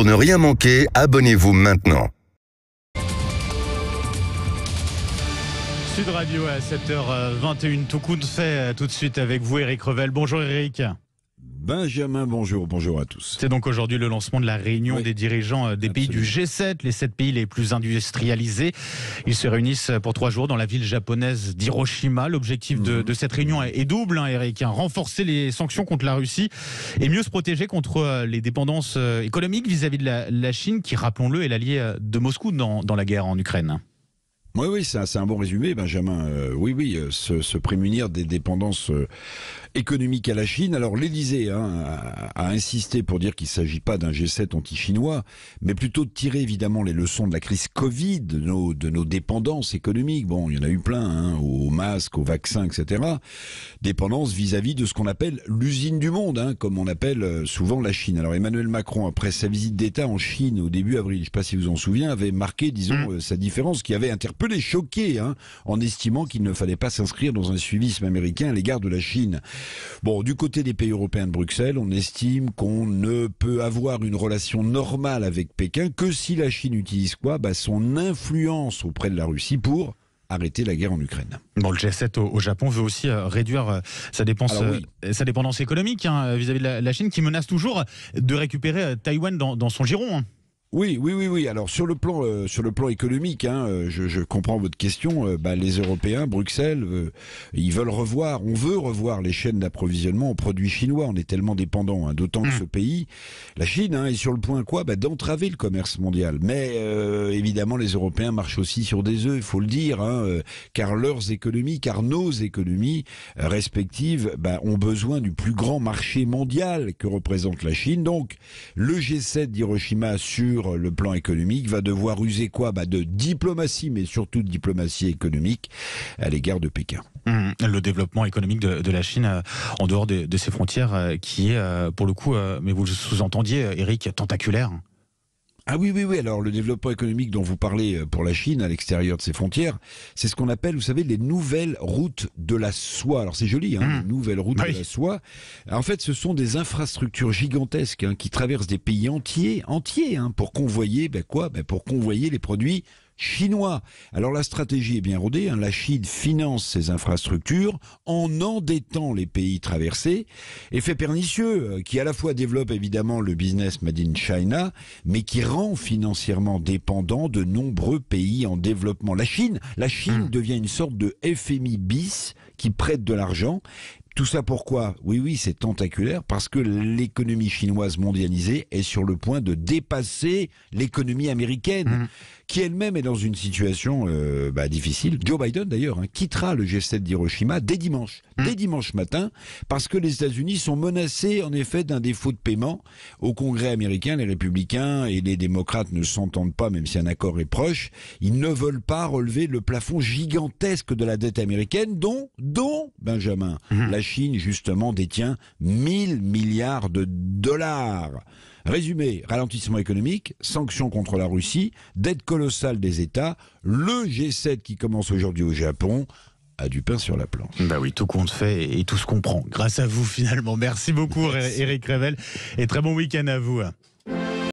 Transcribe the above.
Pour ne rien manquer, abonnez-vous maintenant. Sud Radio à 7h21, tout compte fait tout de suite avec vous, Éric Revel. Bonjour Éric. Benjamin, bonjour à tous. C'est donc aujourd'hui le lancement de la réunion des dirigeants des pays du G7, les 7 pays les plus industrialisés. Ils se réunissent pour 3 jours dans la ville japonaise d'Hiroshima. L'objectif de cette réunion est double, Éric. Renforcer les sanctions contre la Russie et mieux se protéger contre les dépendances économiques vis-à-vis de la Chine, qui, rappelons-le, est l'allié de Moscou dans la guerre en Ukraine. Oui, c'est un bon résumé, Benjamin. Se prémunir des dépendances économiques à la Chine. Alors l'Élysée a insisté pour dire qu'il ne s'agit pas d'un G7 anti-chinois, mais plutôt de tirer évidemment les leçons de la crise Covid, de nos dépendances économiques. Bon, il y en a eu plein, aux masques, aux vaccins, etc. Dépendance vis-à-vis de ce qu'on appelle l'usine du monde, comme on appelle souvent la Chine. Alors Emmanuel Macron, après sa visite d'État en Chine au début avril, je ne sais pas si vous en souvenez, avait marqué, disons, sa différence qui avait interpellé, choqué, en estimant qu'il ne fallait pas s'inscrire dans un suivisme américain à l'égard de la Chine. Bon, du côté des pays européens de Bruxelles, on estime qu'on ne peut avoir une relation normale avec Pékin que si la Chine utilise son influence auprès de la Russie pour arrêter la guerre en Ukraine. Bon, le G7 au Japon veut aussi réduire sa dépendance économique vis-à-vis de la Chine, qui menace toujours de récupérer Taïwan dans son giron. Oui. Alors sur le plan économique, je comprends votre question. Les Européens, Bruxelles, on veut revoir les chaînes d'approvisionnement en produits chinois. On est tellement dépendants, d'autant que ce pays, la Chine, est sur le point d'entraver le commerce mondial. Mais évidemment, les Européens marchent aussi sur des œufs, il faut le dire, car nos économies respectives, ont besoin du plus grand marché mondial que représente la Chine. Donc, le G7 d'Hiroshima sur le plan économique va devoir user de diplomatie, mais surtout de diplomatie économique à l'égard de Pékin. Le développement économique de la Chine en dehors de ses frontières, qui est pour le coup, mais vous le sous-entendiez, Éric, tentaculaire. Oui. Alors, le développement économique dont vous parlez pour la Chine, à l'extérieur de ses frontières, c'est ce qu'on appelle, vous savez, les nouvelles routes de la soie. Alors, c'est joli, les nouvelles routes de la soie. En fait, ce sont des infrastructures gigantesques qui traversent des pays entiers, pour convoyer, pour convoyer les produits chinois. Alors la stratégie est bien rodée, la Chine finance ces infrastructures en endettant les pays traversés, effet pernicieux qui à la fois développe évidemment le business made in China, mais qui rend financièrement dépendant de nombreux pays en développement. La Chine devient une sorte de FMI bis qui prête de l'argent. Tout ça pourquoi ? Oui, c'est tentaculaire, parce que l'économie chinoise mondialisée est sur le point de dépasser l'économie américaine, qui elle-même est dans une situation difficile. Joe Biden, d'ailleurs, quittera le G7 d'Hiroshima dès dimanche matin, parce que les États-Unis sont menacés, en effet, d'un défaut de paiement. Au Congrès américain, les républicains et les démocrates ne s'entendent pas, même si un accord est proche. Ils ne veulent pas relever le plafond gigantesque de la dette américaine, dont Benjamin, la Chine, justement, détient 1000 milliards de dollars. Résumé, ralentissement économique, sanctions contre la Russie, dette colossale des États, le G7 qui commence aujourd'hui au Japon a du pain sur la planche. Oui, tout compte fait et tout se comprend. Grâce à vous, finalement. Merci beaucoup, Éric Revel, et très bon week-end à vous.